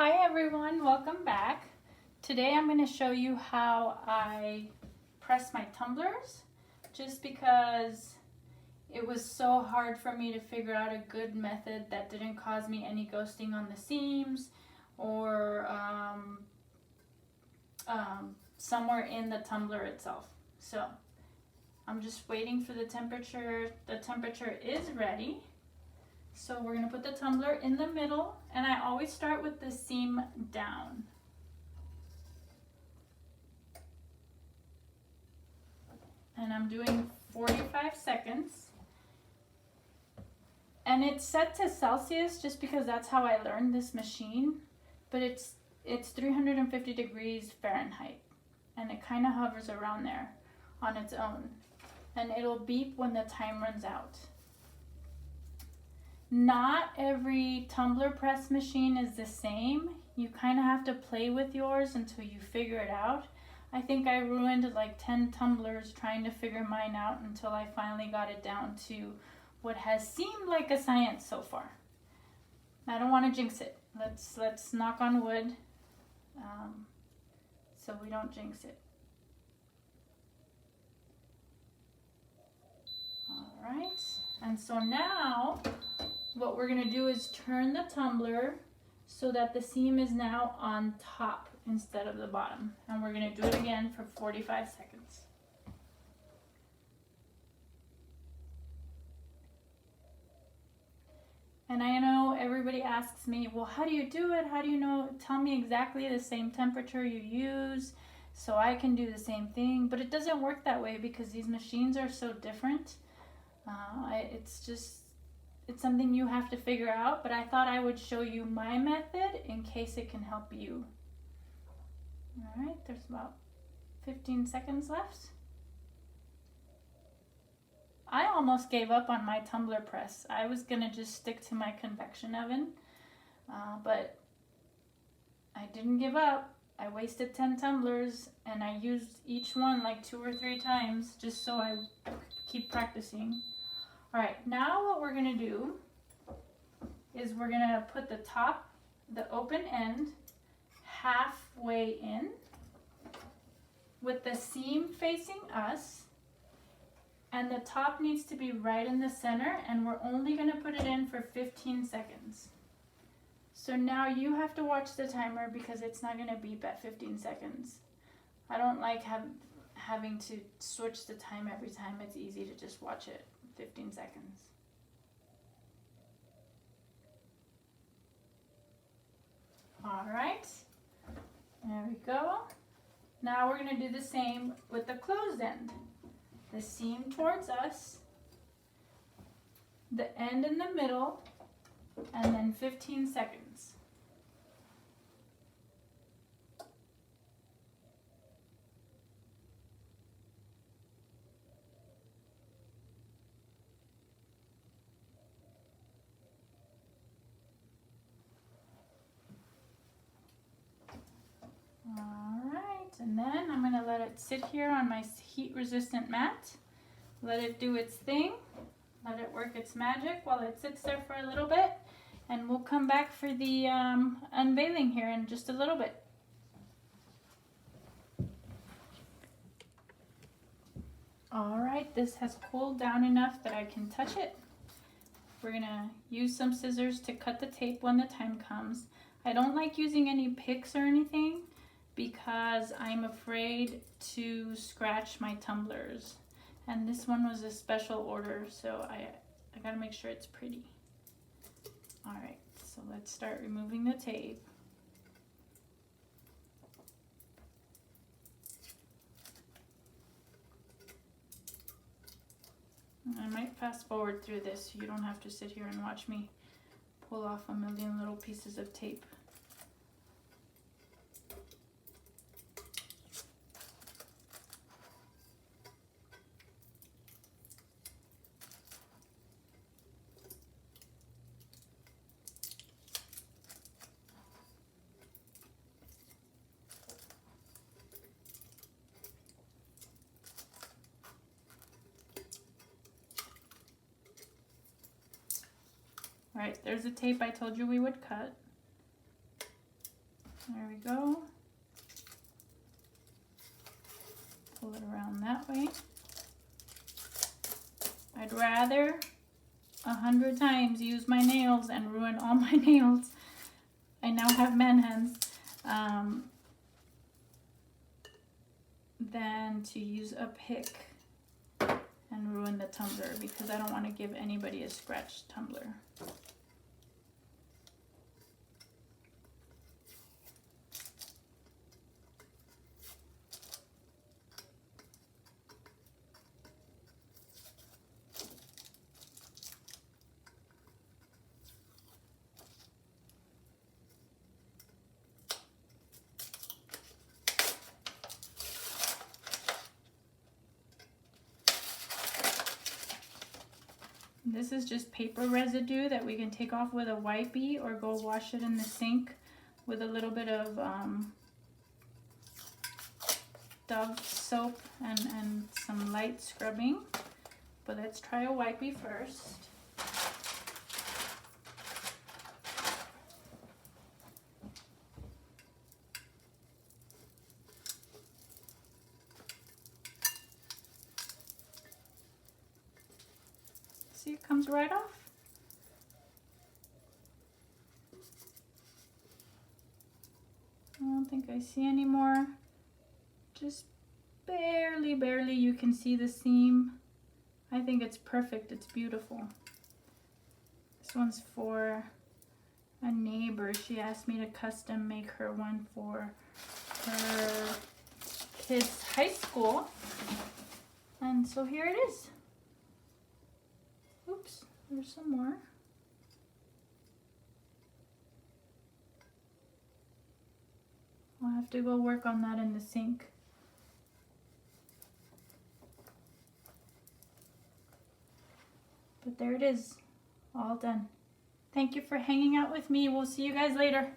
Hi everyone, welcome back. Today I'm going to show you how I press my tumblers, just because it was so hard for me to figure out a good method that didn't cause me any ghosting on the seams or somewhere in the tumbler itself. So I'm just waiting for the temperature. The temperature is ready. So we're going to put the tumbler in the middle, and I always start with the seam down. And I'm doing 45 seconds. And it's set to Celsius just because that's how I learned this machine, but it's 350 degrees Fahrenheit, and it kind of hovers around there on its own, and it'll beep when the time runs out. Not every tumbler press machine is the same. You kind of have to play with yours until you figure it out. I think I ruined like 10 tumblers trying to figure mine out until I finally got it down to what has seemed like a science so far. I don't want to jinx it. Let's knock on wood so we don't jinx it. All right, and so now what we're going to do is turn the tumbler so that the seam is now on top instead of the bottom. And we're going to do it again for 45 seconds. And I know everybody asks me, well, how do you do it? How do you know? Tell me exactly the same temperature you use so I can do the same thing. But it doesn't work that way because these machines are so different. It's something you have to figure out, but I thought I would show you my method in case it can help you. All right, there's about 15 seconds left. I almost gave up on my tumbler press. I was gonna just stick to my convection oven, but I didn't give up. I wasted 10 tumblers and I used each one like 2 or 3 times just so I keep practicing. All right, now what we're gonna do is we're gonna put the top, the open end, halfway in with the seam facing us, and the top needs to be right in the center, and we're only gonna put it in for 15 seconds. So now you have to watch the timer because it's not gonna beep at 15 seconds. I don't like having to switch the time every time. It's easy to just watch it. 15 seconds. All right, there we go. Now we're going to do the same with the closed end. The seam towards us, the end in the middle, and then 15 seconds. And then I'm going to let it sit here on my heat resistant mat. Let it do its thing. Let it work its magic while it sits there for a little bit. And we'll come back for the unveiling here in just a little bit. All right, this has cooled down enough that I can touch it. We're going to use some scissors to cut the tape when the time comes. I don't like using any picks or anything, because I'm afraid to scratch my tumblers. And this one was a special order, so I gotta make sure it's pretty. All right, so let's start removing the tape. And I might fast forward through this so you don't have to sit here and watch me pull off a million little pieces of tape. All right, there's the tape I told you we would cut. There we go. Pull it around that way. I'd rather 100 times use my nails and ruin all my nails. I now have man hands. Than to use a pick and ruin the tumbler, because I don't want to give anybody a scratched tumbler. This is just paper residue that we can take off with a wipey or go wash it in the sink with a little bit of Dove soap and some light scrubbing. But let's try a wipey first. See, it comes right off. I don't think I see any more. Just barely you can see the seam. I think it's perfect. It's beautiful. This one's for a neighbor. She asked me to custom make her one for her kids' high school. And so here it is. Oops, there's some more. I'll have to go work on that in the sink. But there it is, all done. Thank you for hanging out with me. We'll see you guys later.